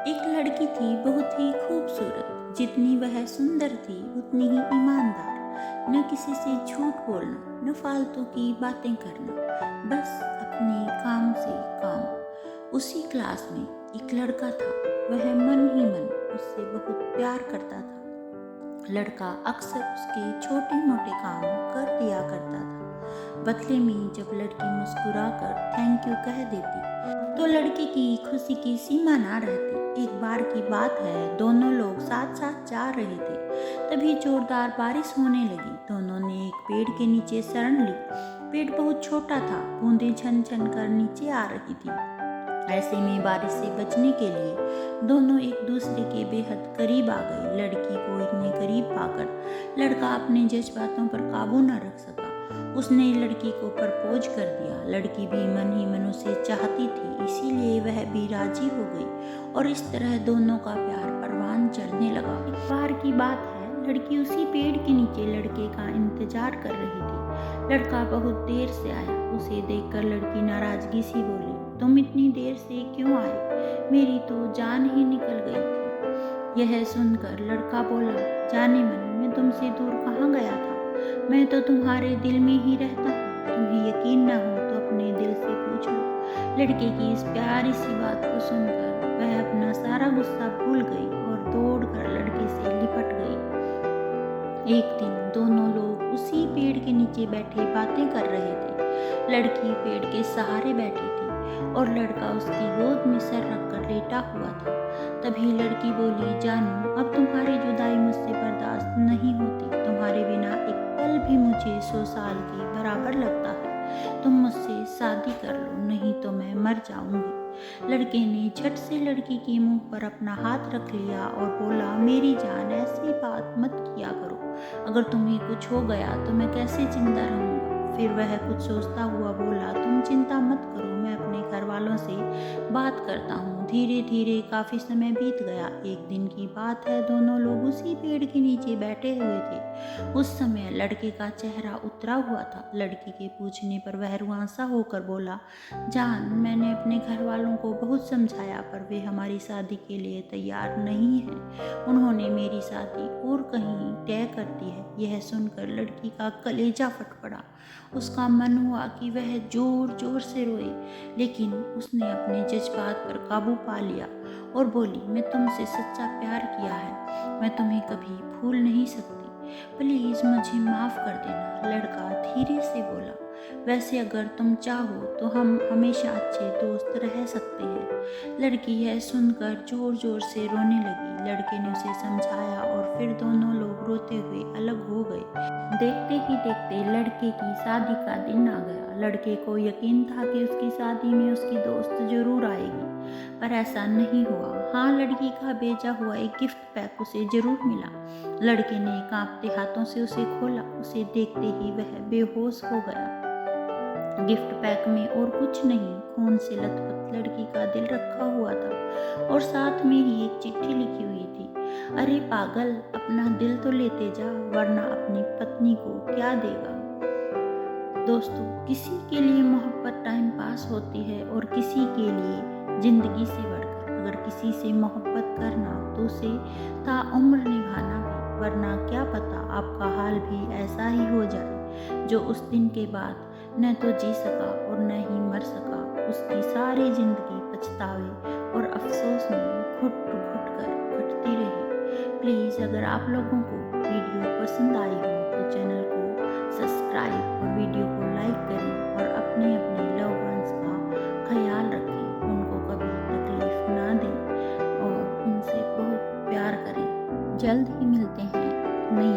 एक लड़की थी बहुत ही खूबसूरत। जितनी वह सुंदर थी उतनी ही ईमानदार। न किसी से झूठ बोलना, न फालतू की बातें करना, बस अपने काम से काम। उसी क्लास में एक लड़का था। वह मन ही मन उससे बहुत प्यार करता था। लड़का अक्सर उसके छोटे मोटे काम कर दिया करता था। बदले में जब लड़की मुस्कुराकर थैंक यू कह देती तो लड़के की खुशी की सीमा ना रहती। एक बार की बात है, दोनों लोग साथ साथ जा रहे थे। तभी जोरदार बारिश होने लगी। दोनों ने एक पेड़ के नीचे शरण ली। पेड़ बहुत छोटा था, बूंदें झन झन कर नीचे आ रही थी। ऐसे में बारिश से बचने के लिए दोनों एक दूसरे के बेहद करीब आ गए। लड़की को इतने करीब पाकर लड़का अपने जज्बातों पर काबू न रख सका। उसने लड़की को प्रपोज कर दिया। लड़की भी मन ही मन उसे चाहती थी, इसीलिए वह भी राजी हो गई और इस तरह दोनों का प्यार परवान चढ़ने लगा। एक बार की बात है, लड़की उसी पेड़ के नीचे लड़के का इंतजार कर रही थी। लड़का बहुत देर से आया। उसे देखकर लड़की नाराजगी सी बोली, तुम इतनी देर से क्यों आए? मेरी तो जान ही निकल गई थी। यह सुनकर लड़का बोला, जाने मन, मैं तुमसे दूर कहाँ गया था? मैं तो तुम्हारे दिल में ही रहता हूँ। तुम्हें यकीन न हो तो अपने दिल से पूछ लो। लड़के की इस प्यारी सी बात को सुनकर वह अपना सारा गुस्सा भूल गई और दौड़कर लड़के से लिपट गई। एक दिन दोनों लोग उसी पेड़ के नीचे बैठे बातें कर रहे थे। लड़की पेड़ के सहारे बैठी थी और लड़का उसकी गोद में सर रखकर लेटा हुआ था। तभी लड़की बोली, जानू, अब तुम्हारी जुदाई मुझसे बर्दाश्त नहीं होती। तुम्हारे बिना एक पल भी मुझे 100 साल के बराबर लगता है। तुम मुझसे शादी कर लो, नहीं तो मैं मर जाऊंगी। लड़के ने झट से लड़की के मुंह पर अपना हाथ रख लिया और बोला, मेरी जान, ऐसी बात मत किया करो। अगर तुम्हें कुछ हो गया तो मैं कैसे जिंदा रहूंगा? फिर वह कुछ सोचता हुआ बोला, तुम चिंता मत करो, मैं अपने घर वालों से बात करता हूँ। धीरे धीरे काफी समय बीत गया। एक दिन की बात है, दोनों लोग उसी पेड़ के नीचे बैठे हुए थे। उस समय लड़के का चेहरा उतरा हुआ था। लड़की के पूछने पर वह रुआंसा होकर बोला, जान, मैंने अपने घर वालों को बहुत समझाया पर वे हमारी शादी के लिए तैयार नहीं हैं। उन्होंने मेरी शादी और कहीं तय कर दी है। यह सुनकर लड़की का कलेजा फट पड़ा। उसका मन हुआ कि वह जोर जोर से रोए, लेकिन उसने अपने जज्बात पर काबू पा लिया और बोली, मैं तुमसे सच्चा प्यार किया है, मैं तुम्हें कभी भूल नहीं सकती। प्लीज मुझे माफ कर देना। लड़का धीरे से बोला, वैसे अगर तुम चाहो तो हम हमेशा अच्छे दोस्त रह सकते हैं। लड़की यह सुनकर जोर जोर से रोने लगी। लड़के ने उसे समझाया और फिर दोनों लोग रोते हुए अलग हो गए। देखते ही देखते लड़के की शादी का दिन आ गया। लड़के को यकीन था कि उसकी शादी में उसकी दोस्त जरूर आएगी, पर ऐसा नहीं हुआ। हाँ, लड़की का भेजा हुआ एक गिफ्ट पैक उसे जरूर मिला। लड़के ने कांपते हाथों से उसे खोला। उसे देखते ही वह बेहोश हो गया। गिफ्ट पैक में और कुछ नहीं, खून से लथपथ लड़की का दिल रखा हुआ था और साथ में ही एक चिट्ठी लिखी हुई थी, अरे पागल, अपना दिल तो लेते जा, वरना अपनी पत्नी को क्या देगा। दोस्तों, किसी के लिए मोहब्बत टाइम पास होती है और किसी के लिए जिंदगी से बढ़कर। अगर किसी से मोहब्बत करना तो उसे ताउम्र निभाना भी, वरना क्या पता आपका हाल भी ऐसा ही हो जाए जो उस दिन के बाद न तो जी सका और न ही मर सका। उसकी सारी जिंदगी पछतावे और अफसोस में घुट घुट कर कटती रही। प्लीज़, अगर आप लोगों को वीडियो पसंद आई हो तो चैनल को सब्सक्राइब और वीडियो को लाइक करें और अपने अपने लव वंस का ख्याल रखें। उनको कभी तकलीफ ना दें और उनसे बहुत प्यार करें। जल्द ही मिलते हैं नई